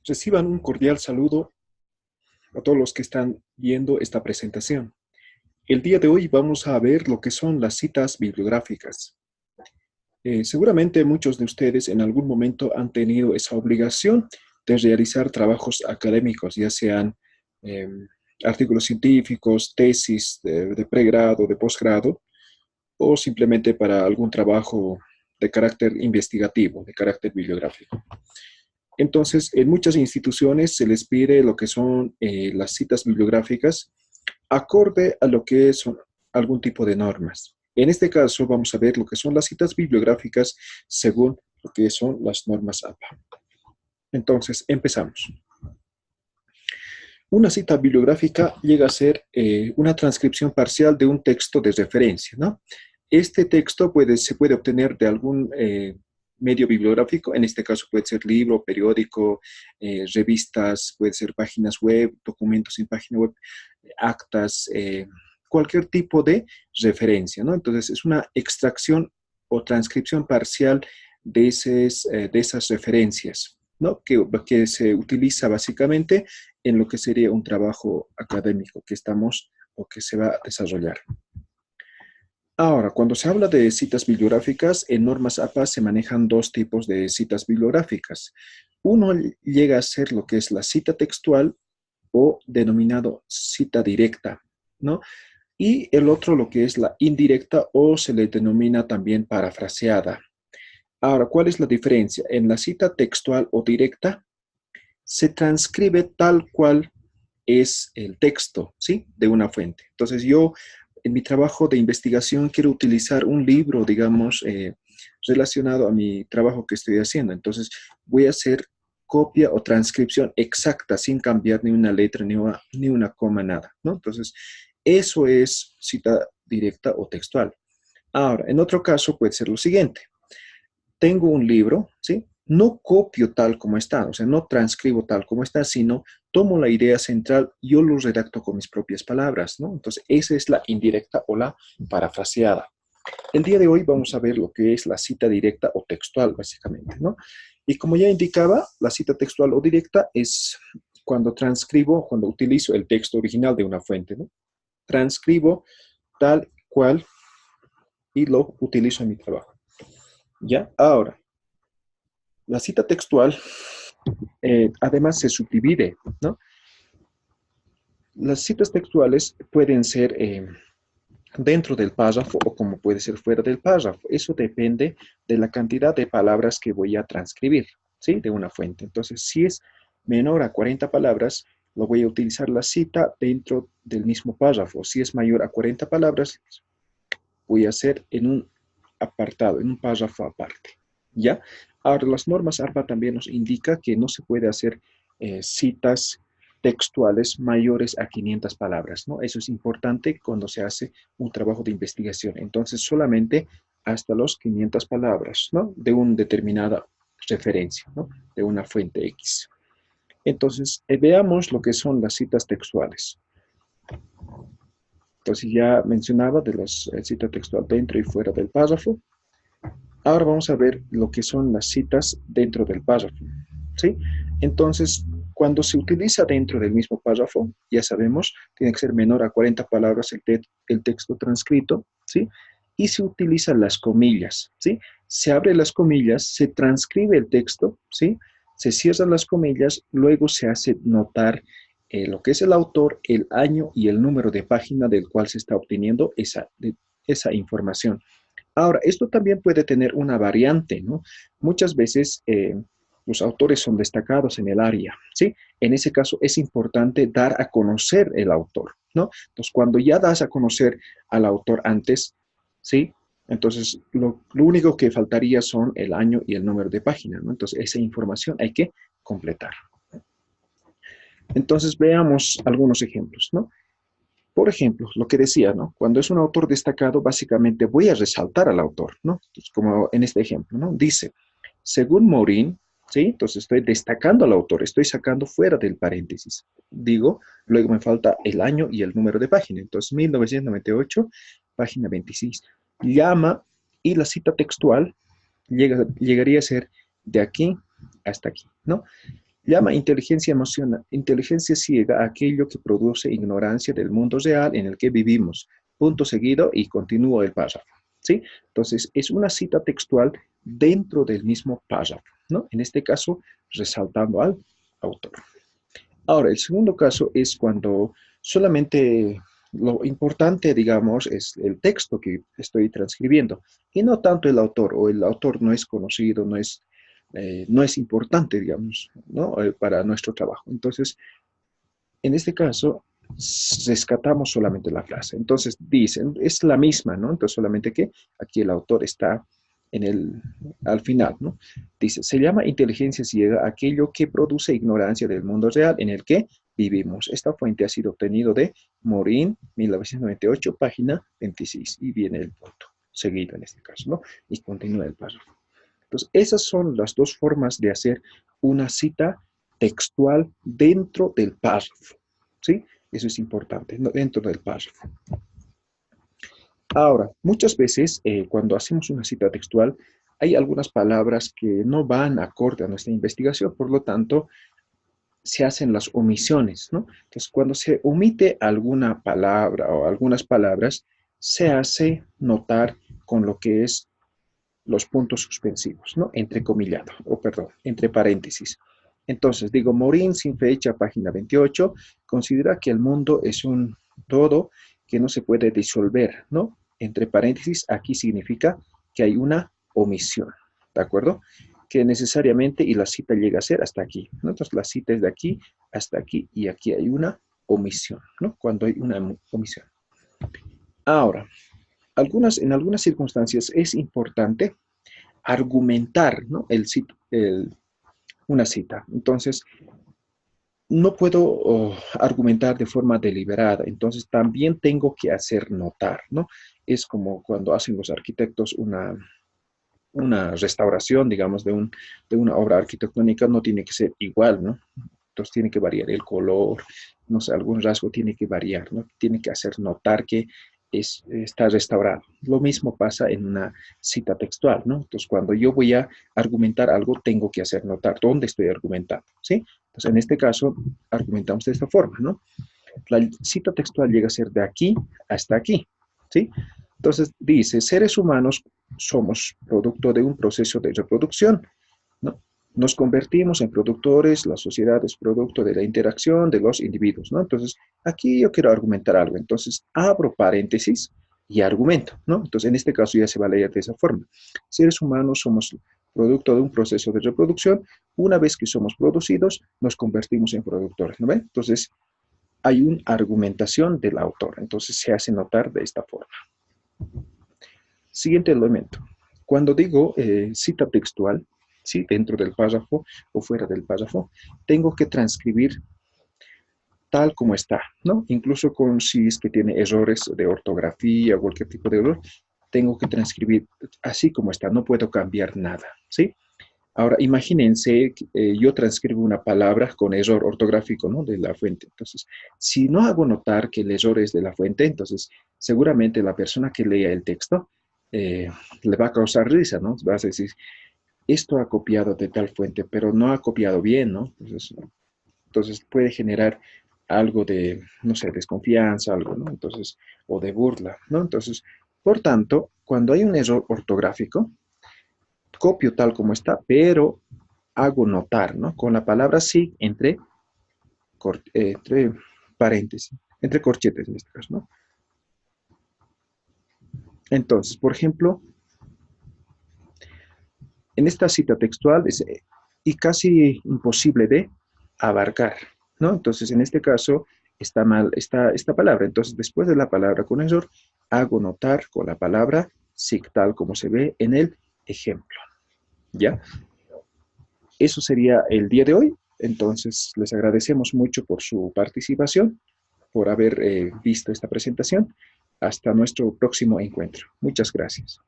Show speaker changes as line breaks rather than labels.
Reciban un cordial saludo a todos los que están viendo esta presentación. El día de hoy vamos a ver lo que son las citas bibliográficas. Seguramente muchos de ustedes en algún momento han tenido esa obligación de realizar trabajos académicos, ya sean eh, artículos científicos, tesis de pregrado, de posgrado, o simplemente para algún trabajo de carácter investigativo, de carácter bibliográfico. Entonces, en muchas instituciones se les pide lo que son las citas bibliográficas acorde a lo que son algún tipo de normas. En este caso, vamos a ver lo que son las citas bibliográficas según lo que son las normas APA. Entonces, empezamos. Una cita bibliográfica llega a ser una transcripción parcial de un texto de referencia, ¿no? Este texto se puede obtener de algún medio bibliográfico, en este caso puede ser libro, periódico, revistas, puede ser páginas web, documentos en página web, actas, cualquier tipo de referencia, ¿no? Entonces es una extracción o transcripción parcial de esas referencias, ¿no? Que se utiliza básicamente en lo que sería un trabajo académico que estamos o que se va a desarrollar. Ahora, cuando se habla de citas bibliográficas, en normas APA se manejan dos tipos de citas bibliográficas. Uno llega a ser lo que es la cita textual o denominado cita directa, ¿no? Y el otro lo que es la indirecta o se le denomina también parafraseada. Ahora, ¿cuál es la diferencia? En la cita textual o directa se transcribe tal cual es el texto, ¿sí? De una fuente. Entonces yo en mi trabajo de investigación quiero utilizar un libro, digamos, relacionado a mi trabajo que estoy haciendo. Entonces voy a hacer copia o transcripción exacta sin cambiar ni una letra, ni una coma, nada, ¿no? Entonces eso es cita directa o textual. Ahora, en otro caso puede ser lo siguiente. Tengo un libro, ¿sí? No copio tal como está, o sea, no transcribo tal como está, sino tomo la idea central, yo lo redacto con mis propias palabras, ¿no? Entonces, esa es la indirecta o la parafraseada. El día de hoy vamos a ver lo que es la cita directa o textual, básicamente, ¿no? Y como ya indicaba, la cita textual o directa es cuando transcribo, cuando utilizo el texto original de una fuente, ¿no? Transcribo tal cual y lo utilizo en mi trabajo. ¿Ya? Ahora, la cita textual además se subdivide, ¿no? Las citas textuales pueden ser dentro del párrafo o como puede ser fuera del párrafo. Eso depende de la cantidad de palabras que voy a transcribir, ¿sí? De una fuente. Entonces, si es menor a 40 palabras, lo voy a utilizar la cita dentro del mismo párrafo. Si es mayor a 40 palabras, voy a hacer en un apartado, en un párrafo aparte, ¿ya? Ahora, las normas ARPA también nos indica que no se puede hacer citas textuales mayores a 500 palabras, ¿no? Eso es importante cuando se hace un trabajo de investigación. Entonces, solamente hasta los 500 palabras, ¿no? De una determinada referencia, ¿no? De una fuente X. Entonces, veamos lo que son las citas textuales. Entonces, ya mencionaba de las citas textual dentro y fuera del párrafo. Ahora vamos a ver lo que son las citas dentro del párrafo, ¿sí? Entonces, cuando se utiliza dentro del mismo párrafo, ya sabemos, tiene que ser menor a 40 palabras el texto transcrito, ¿sí? Y se utilizan las comillas, ¿sí? Se abre las comillas, se transcribe el texto, ¿sí? Se cierran las comillas, luego se hace notar lo que es el autor, el año y el número de página del cual se está obteniendo esa información. Ahora, esto también puede tener una variante, ¿no? Muchas veces los autores son destacados en el área, ¿sí? En ese caso es importante dar a conocer el autor, ¿no? Entonces, cuando ya das a conocer al autor antes, ¿sí? Entonces, lo único que faltaría son el año y el número de página, ¿no? Entonces, esa información hay que completar. Entonces, veamos algunos ejemplos, ¿no? Por ejemplo, lo que decía, ¿no? Cuando es un autor destacado, básicamente voy a resaltar al autor, ¿no? Entonces, como en este ejemplo, ¿no? Dice, según Morin, ¿sí? Entonces estoy destacando al autor, estoy sacando fuera del paréntesis. Digo, luego me falta el año y el número de página. Entonces, 1998, página 26. Llama y la cita textual llegaría a ser de aquí hasta aquí, ¿no? Llama inteligencia ciega a aquello que produce ignorancia del mundo real en el que vivimos. Punto seguido y continúo el párrafo. ¿Sí? Entonces, es una cita textual dentro del mismo párrafo, ¿no? En este caso, resaltando al autor. Ahora, el segundo caso es cuando solamente lo importante, digamos, es el texto que estoy transcribiendo y no tanto el autor, o el autor no es conocido, no es importante, digamos, ¿no? Para nuestro trabajo. Entonces, en este caso, rescatamos solamente la frase. Entonces, dicen, es la misma, ¿no? Entonces, solamente que aquí el autor está al final, ¿no? Dice, se llama inteligencia ciega aquello que produce ignorancia del mundo real en el que vivimos. Esta fuente ha sido obtenida de Morin, 1998, página 26, y viene el punto seguido en este caso, ¿no? Y continúa el párrafo. Entonces, esas son las dos formas de hacer una cita textual dentro del párrafo, ¿sí? Eso es importante, ¿no? Dentro del párrafo. Ahora, muchas veces cuando hacemos una cita textual, hay algunas palabras que no van acorde a nuestra investigación, por lo tanto, se hacen las omisiones, ¿no? Entonces, cuando se omite alguna palabra o algunas palabras, se hace notar con lo que es los puntos suspensivos, ¿no? Entrecomillado, o perdón, entre paréntesis. Entonces, digo, Morin sin fecha, página 28, considera que el mundo es un todo que no se puede disolver, ¿no? Entre paréntesis, aquí significa que hay una omisión, ¿de acuerdo? Que necesariamente, y la cita llega a ser hasta aquí, ¿no? Entonces, la cita es de aquí hasta aquí, y aquí hay una omisión, ¿no? Cuando hay una omisión. Ahora, en algunas circunstancias es importante argumentar, ¿no? Una cita. Entonces, no puedo argumentar de forma deliberada, entonces también tengo que hacer notar, ¿no? Es como cuando hacen los arquitectos una restauración, digamos, de una obra arquitectónica, no tiene que ser igual, ¿no? Entonces tiene que variar el color, no sé, algún rasgo tiene que variar, ¿no? Tiene que hacer notar que está restaurado. Lo mismo pasa en una cita textual, ¿no? Entonces, cuando yo voy a argumentar algo, tengo que hacer notar dónde estoy argumentando, ¿sí? Entonces, en este caso, argumentamos de esta forma, ¿no? La cita textual llega a ser de aquí hasta aquí, ¿sí? Entonces, dice, seres humanos somos producto de un proceso de reproducción, ¿no? Nos convertimos en productores, la sociedad es producto de la interacción de los individuos, ¿no? Entonces, aquí yo quiero argumentar algo. Entonces, abro paréntesis y argumento, ¿no? Entonces, en este caso ya se va a leer de esa forma. Seres humanos somos producto de un proceso de reproducción. Una vez que somos producidos, nos convertimos en productores, ¿no ven? Entonces, hay una argumentación del autor. Entonces, se hace notar de esta forma. Siguiente elemento. Cuando digo cita textual, ¿sí? Dentro del párrafo o fuera del párrafo, tengo que transcribir tal como está, ¿no? Incluso si es que tiene errores de ortografía o cualquier tipo de error, tengo que transcribir así como está, no puedo cambiar nada, ¿sí? Ahora, imagínense, yo transcribo una palabra con error ortográfico, ¿no? De la fuente. Entonces, si no hago notar que el error es de la fuente, entonces seguramente la persona que lea el texto le va a causar risa, ¿no? Va a decir, esto ha copiado de tal fuente, pero no ha copiado bien, ¿no? Entonces puede generar algo de, no sé, desconfianza, algo, ¿no? Entonces, o de burla, ¿no? Entonces, por tanto, cuando hay un error ortográfico, copio tal como está, pero hago notar, ¿no? Con la palabra sí entre paréntesis, entre corchetes en este caso, ¿no? Entonces, por ejemplo, en esta cita textual es y casi imposible de abarcar, ¿no? Entonces, en este caso, está mal esta palabra. Entonces, después de la palabra con error, hago notar con la palabra sí, tal como se ve en el ejemplo, ¿ya? Eso sería el día de hoy. Entonces, les agradecemos mucho por su participación, por haber visto esta presentación. Hasta nuestro próximo encuentro. Muchas gracias.